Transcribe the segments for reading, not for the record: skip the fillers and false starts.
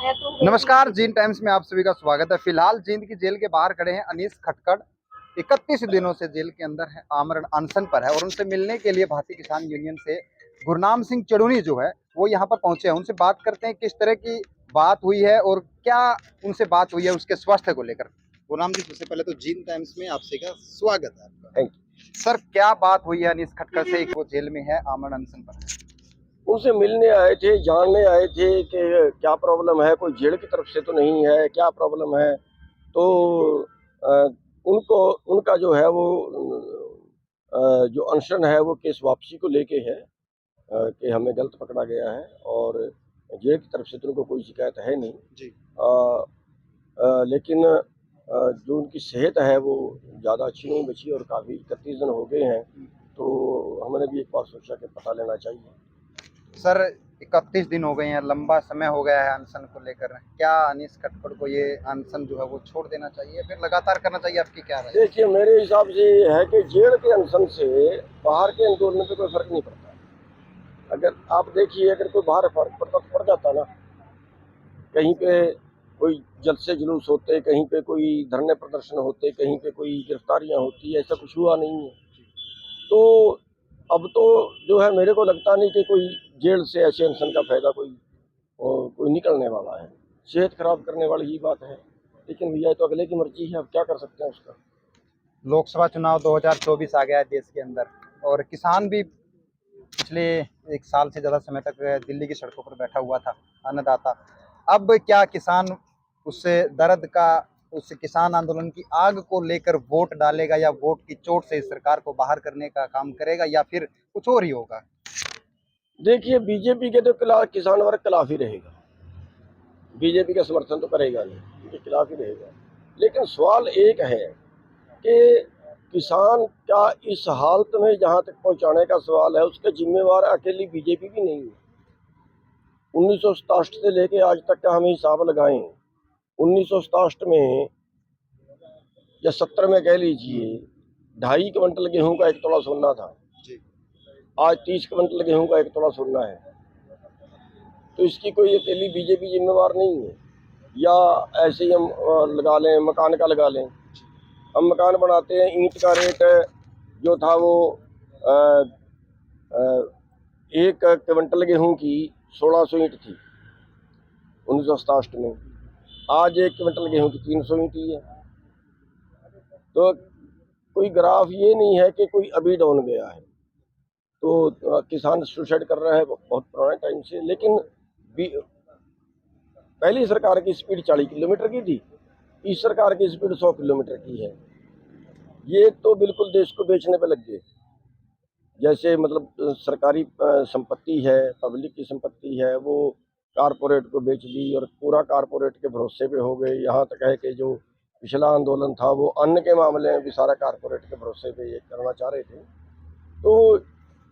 हैं तो नमस्कार, जींद टाइम्स में आप सभी का स्वागत है। फिलहाल जींद की जेल के बाहर खड़े हैं अनीस खटकड़। 31 दिनों से जेल के अंदर है, आमरण अनशन पर है और उनसे मिलने के लिए भारतीय किसान यूनियन से गुरनाम सिंह चड़ूनी जो है वो यहाँ पर पहुंचे हैं। उनसे बात करते हैं किस तरह की बात हुई है और क्या उनसे बात हुई है उसके स्वास्थ्य को लेकर। गुरनाम जी, सबसे पहले तो जींद टाइम्स में आपसे का स्वागत है आपका। सर, क्या बात हुई है अनीस खटकड़ से? वो जेल में है, आमरण अनशन पर है। उनसे मिलने आए थे, जानने आए थे कि क्या प्रॉब्लम है, कोई जेल की तरफ से तो नहीं है, क्या प्रॉब्लम है। तो उनको उनका जो है वो जो अनशन है वो केस वापसी को लेके है कि हमें गलत पकड़ा गया है और जेल की तरफ से तो उनको कोई शिकायत है नहीं जी। लेकिन जो उनकी सेहत है वो ज़्यादा अच्छी नहीं बची और काफ़ी 31 दिन हो गए हैं, तो हमने भी एक बार सोचा कि पता लेना चाहिए। सर, 31 दिन हो गए हैं, लंबा समय हो गया है अनशन को लेकर। क्या अनीस खटकड़ को ये अनशन जो है वो छोड़ देना चाहिए, फिर लगातार करना चाहिए? आपकी क्या राय है? देखिए, मेरे हिसाब से ये है कि जेल के अनशन से बाहर के आंदोलन पे कोई फर्क नहीं पड़ता। अगर आप देखिए, अगर कोई बाहर फर्क पड़ता तो पड़ जाता ना। कहीं पे कोई जलसे जुलूस होते, कहीं पे कोई धरने प्रदर्शन होते, कहीं पे कोई गिरफ्तारियां होती, ऐसा कुछ हुआ नहीं है। तो अब तो जो है मेरे को लगता नहीं कि कोई जेल से ऐसे अनशन का फायदा कोई निकलने वाला है। सेहत खराब करने वाली ही बात है, लेकिन भैया तो अगले की मर्जी है, अब क्या कर सकते हैं उसका। लोकसभा चुनाव 2024 आ गया है देश के अंदर और किसान भी पिछले 1 साल से ज़्यादा समय तक दिल्ली की सड़कों पर बैठा हुआ था, अन्नदाता। अब क्या किसान उससे दर्द का, उस किसान आंदोलन की आग को लेकर वोट डालेगा या वोट की चोट से इस सरकार को बाहर करने का काम करेगा या फिर कुछ और ही होगा? देखिए, बीजेपी के तो किसान वर्ग खिलाफ ही रहेगा। बीजेपी का समर्थन तो करेगा नहीं, उनके खिलाफ ही रहेगा। लेकिन सवाल एक है कि किसान का इस हालत में जहाँ तक पहुँचाने का सवाल है, उसके जिम्मेवार अकेली बीजेपी भी नहीं है। 1967 से लेके आज तक का हमें हिसाब लगाएं, 1967 में या 70 में कह लीजिए, 2.5 क्विंटल गेहूं का 1 तोला सोना था। आज 30 क्विंटल गेहूं का 1 तोला सोना है। तो इसकी कोई अकेली बीजेपी जिम्मेवार नहीं है। या ऐसे ही हम लगा लें, मकान का लगा लें। हम मकान बनाते हैं, ईंट का रेट जो था वो 1 क्विंटल गेहूं की 1600 ईंट थी 1967 में। आज 1 क्विंटल गेहूं की 300 ईंट ही है। तो कोई ग्राफ ये नहीं है कि कोई अभी डाउन गया है। तो किसान सुसाइड कर रहा है बहुत पुराने टाइम से, लेकिन पहली सरकार की स्पीड 40 किलोमीटर की थी, इस सरकार की स्पीड 100 किलोमीटर की है। ये तो बिल्कुल देश को बेचने पे लग गए। जैसे मतलब सरकारी संपत्ति है, पब्लिक की संपत्ति है, वो कारपोरेट को बेच दी और पूरा कारपोरेट के भरोसे पे हो गए। यहाँ तक है कि जो पिछला आंदोलन था वो अन्न के मामले में भी सारा कारपोरेट के भरोसे पे ये करना चाह रहे थे। तो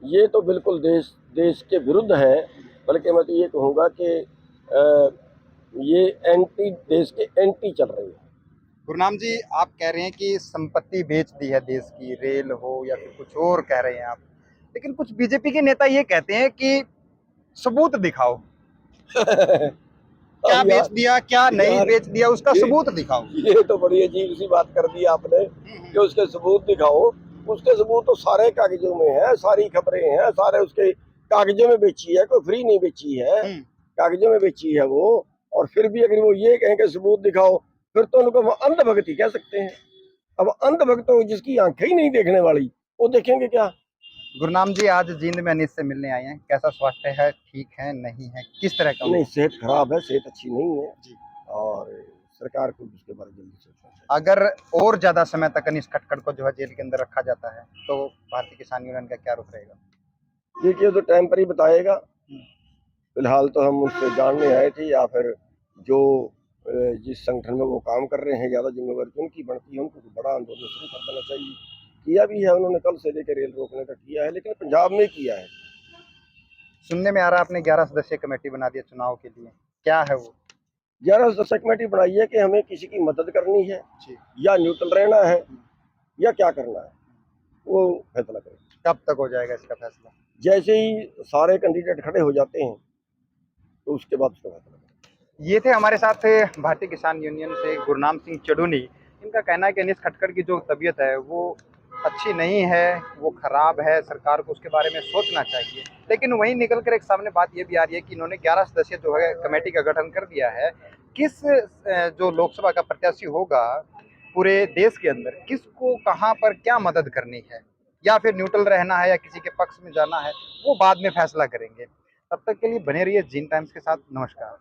ये तो बिल्कुल देश के विरुद्ध है। बल्कि मैं तो ये कहूँगा कि ये देश के एंटी चल रही है। गुरनाम जी, आप कह रहे हैं कि संपत्ति बेच दी है देश की, रेल हो या फिर कुछ और कह रहे हैं आप, लेकिन कुछ बीजेपी के नेता ये कहते हैं कि सबूत दिखाओ। क्या अब बेच दिया, क्या नहीं बेच दिया, उसका सबूत दिखाओ। ये तो बड़ी अजीब सी बात कर दी आपने कि उसके सबूत दिखाओ। उसके सबूत तो सारे कागजों में है, सारी खबरें हैं, सारे उसके कागजों में बेची है, कोई फ्री नहीं बेची है, कागजों में बेची है वो। और फिर भी अगर वो ये कहें कि सबूत दिखाओ, फिर तो उनको वो अंधभक्ति कह सकते हैं। अब अंधभक्तों जिसकी आंखें ही नहीं देखने वाली, वो देखेंगे क्या? गुरनाम जी, आज जींद में अनीस से मिलने आए हैं, कैसा स्वास्थ्य है, ठीक है, नहीं है, किस तरह का? नहीं, सेहत खराब है, सेहत अच्छी नहीं है जी। और सरकार को उसके बारे में जल्दी सोचना चाहिए। अगर और ज्यादा समय तक अनीस खटकड़ को जो है जेल के अंदर रखा जाता है तो भारतीय किसान यूनियन का क्या रुख रहेगा? देखिए, तो टाइम पर ही बताएगा। फिलहाल तो हम उससे जानने आए थे, या फिर जो जिस संगठन में वो काम कर रहे हैं, ज़्यादा जिम्मेवारी उनकी बनती है, उनको बड़ा आंदोलन शुरू कर देना चाहिए। किया भी है उन्होंने, कल से लेकर रेल रोकने का किया है, लेकिन पंजाब में किया है। सुनने में आ रहा है आपने 11 सदस्यीय कमेटी बना दी है चुनाव के लिए, क्या है वो? 11 सदस्य कमेटी बनाई है कि हमें किसी की मदद करनी है या न्यूट्रल रहना है या क्या करना है, वो फैसला करें। कब तक हो जाएगा इसका फैसला? जैसे ही सारे कैंडिडेट खड़े हो जाते हैं तो उसके बाद उसका फैसला करें। ये थे हमारे साथ भारतीय किसान यूनियन से गुरनाम सिंह चडूनी। इनका कहना है कि अनीस खटकर की जो तबीयत है वो अच्छी नहीं है, वो खराब है, सरकार को उसके बारे में सोचना चाहिए। लेकिन वहीं निकल कर एक सामने बात ये भी आ रही है कि इन्होंने 11 सदस्यीय जो है कमेटी का गठन कर दिया है। किस जो लोकसभा का प्रत्याशी होगा पूरे देश के अंदर, किसको कहाँ पर क्या मदद करनी है या फिर न्यूट्रल रहना है या किसी के पक्ष में जाना है, वो बाद में फैसला करेंगे। तब तक के लिए बने रहिए जीन टाइम्स के साथ। नमस्कार।